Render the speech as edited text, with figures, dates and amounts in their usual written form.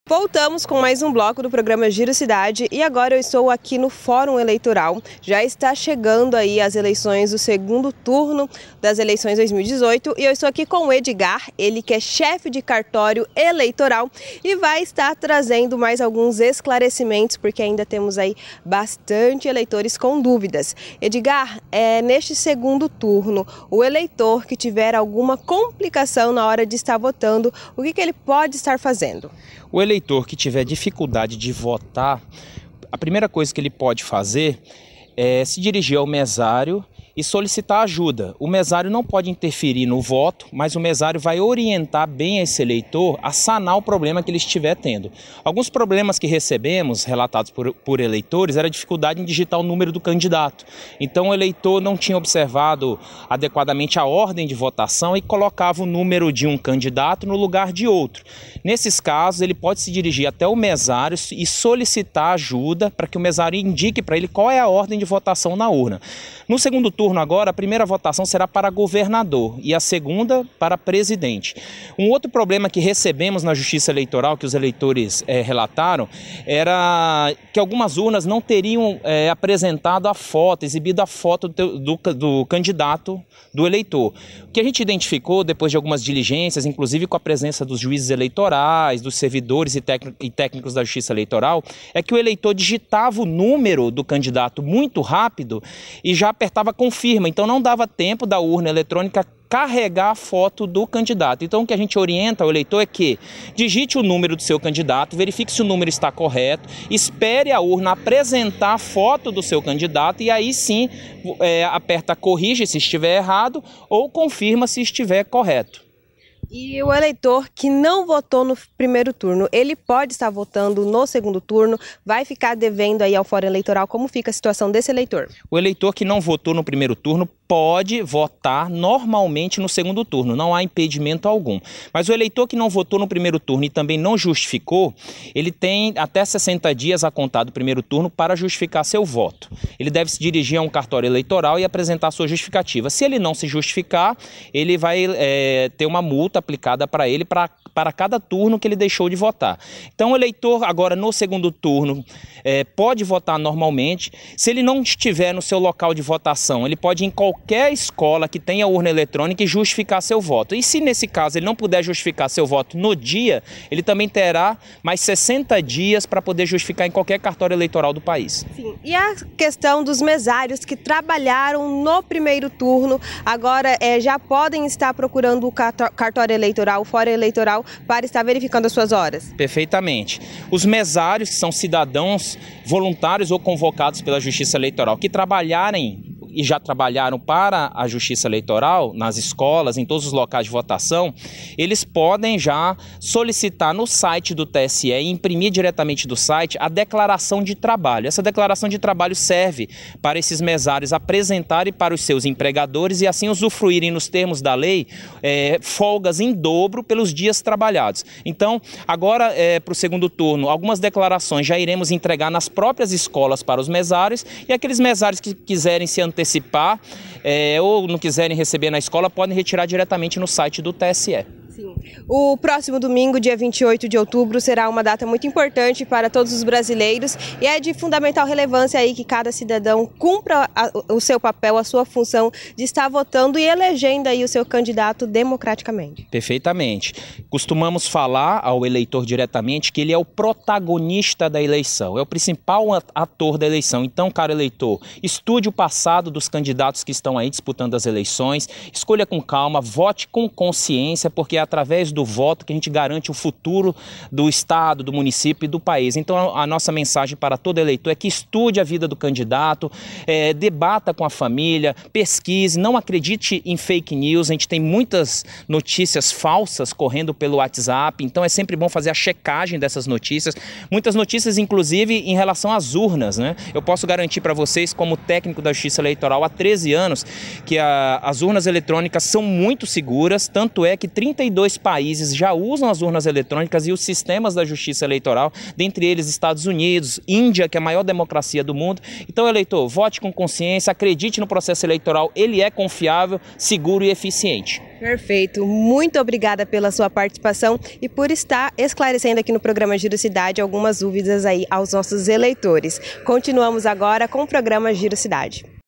Voltamos com mais um bloco do programa Giro Cidade e agora eu estou aqui no Fórum Eleitoral. Já está chegando aí as eleições do segundo turno das eleições 2018 e eu estou aqui com o Edgar, ele que é chefe de cartório eleitoral e vai estar trazendo mais alguns esclarecimentos porque ainda temos aí bastante eleitores com dúvidas. Edgar, neste segundo turno, o eleitor que tiver alguma complicação na hora de estar votando, o que ele pode estar fazendo? O eleitor que tiver dificuldade de votar, a primeira coisa que ele pode fazer é se dirigir ao mesário e solicitar ajuda. O mesário não pode interferir no voto, mas o mesário vai orientar bem esse eleitor a sanar o problema que ele estiver tendo. Alguns problemas que recebemos, relatados por eleitores, era a dificuldade em digitar o número do candidato. Então o eleitor não tinha observado adequadamente a ordem de votação e colocava o número de um candidato no lugar de outro. Nesses casos, ele pode se dirigir até o mesário e solicitar ajuda para que o mesário indique para ele qual é a ordem de votação na urna. No segundo turno agora, a primeira votação será para governador e a segunda para presidente. Um outro problema que recebemos na Justiça Eleitoral, que os eleitores relataram, era que algumas urnas não teriam apresentado a foto, exibido a foto do candidato do eleitor. O que a gente identificou depois de algumas diligências, inclusive com a presença dos juízes eleitorais, dos servidores e técnicos da Justiça Eleitoral, é que o eleitor digitava o número do candidato muito rápido e já apertava confirma, então não dava tempo da urna eletrônica carregar a foto do candidato. Então o que a gente orienta ao eleitor é que digite o número do seu candidato, verifique se o número está correto, espere a urna apresentar a foto do seu candidato e aí sim aperta corrige se estiver errado ou confirma se estiver correto. E o eleitor que não votou no primeiro turno, ele pode estar votando no segundo turno, vai ficar devendo aí ao Fórum Eleitoral? Como fica a situação desse eleitor? O eleitor que não votou no primeiro turno pode votar normalmente no segundo turno, não há impedimento algum. Mas o eleitor que não votou no primeiro turno e também não justificou, ele tem até 60 dias a contar do primeiro turno para justificar seu voto. Ele deve se dirigir a um cartório eleitoral e apresentar sua justificativa. Se ele não se justificar, ele vai ter uma multa aplicada para ele para cada turno que ele deixou de votar. Então o eleitor agora no segundo turno pode votar normalmente. Se ele não estiver no seu local de votação, ele pode ir em qualquer escola que tenha urna eletrônica e justificar seu voto. E se nesse caso ele não puder justificar seu voto no dia, ele também terá mais 60 dias para poder justificar em qualquer cartório eleitoral do país. Sim. E a questão dos mesários que trabalharam no primeiro turno, agora já podem estar procurando o cartório eleitoral, o Fórum Eleitoral, para estar verificando as suas horas? Perfeitamente. Os mesários, que são cidadãos voluntários ou convocados pela Justiça Eleitoral, que trabalharem e já trabalharam para a Justiça Eleitoral, nas escolas, em todos os locais de votação, eles podem já solicitar no site do TSE e imprimir diretamente do site a declaração de trabalho. Essa declaração de trabalho serve para esses mesários apresentarem para os seus empregadores e assim usufruírem nos termos da lei folgas em dobro pelos dias trabalhados. Então, agora para o segundo turno, algumas declarações já iremos entregar nas próprias escolas para os mesários e aqueles mesários que quiserem se antecipar ou não quiserem receber na escola, podem retirar diretamente no site do TSE. Sim. O próximo domingo, dia 28 de outubro, será uma data muito importante para todos os brasileiros e é de fundamental relevância aí que cada cidadão cumpra o seu papel, a sua função de estar votando e elegendo aí o seu candidato democraticamente. Perfeitamente. Costumamos falar ao eleitor diretamente que ele é o protagonista da eleição, é o principal ator da eleição. Então, caro eleitor, estude o passado dos candidatos que estão aí disputando as eleições, escolha com calma, vote com consciência, porque é através do voto que a gente garante o futuro do estado, do município e do país. Então a nossa mensagem para todo eleitor é que estude a vida do candidato, debata com a família, pesquise, não acredite em fake news. A gente tem muitas notícias falsas correndo pelo WhatsApp, então é sempre bom fazer a checagem dessas notícias. Muitas notícias, inclusive, em relação às urnas, né? Eu posso garantir para vocês, como técnico da Justiça Eleitoral há 13 anos, que as urnas eletrônicas são muito seguras, tanto é que 32 52 países já usam as urnas eletrônicas e os sistemas da justiça eleitoral, dentre eles Estados Unidos, Índia, que é a maior democracia do mundo. Então, eleitor, vote com consciência, acredite no processo eleitoral, ele é confiável, seguro e eficiente. Perfeito, muito obrigada pela sua participação e por estar esclarecendo aqui no programa Giro Cidade algumas dúvidas aí aos nossos eleitores. Continuamos agora com o programa Giro Cidade.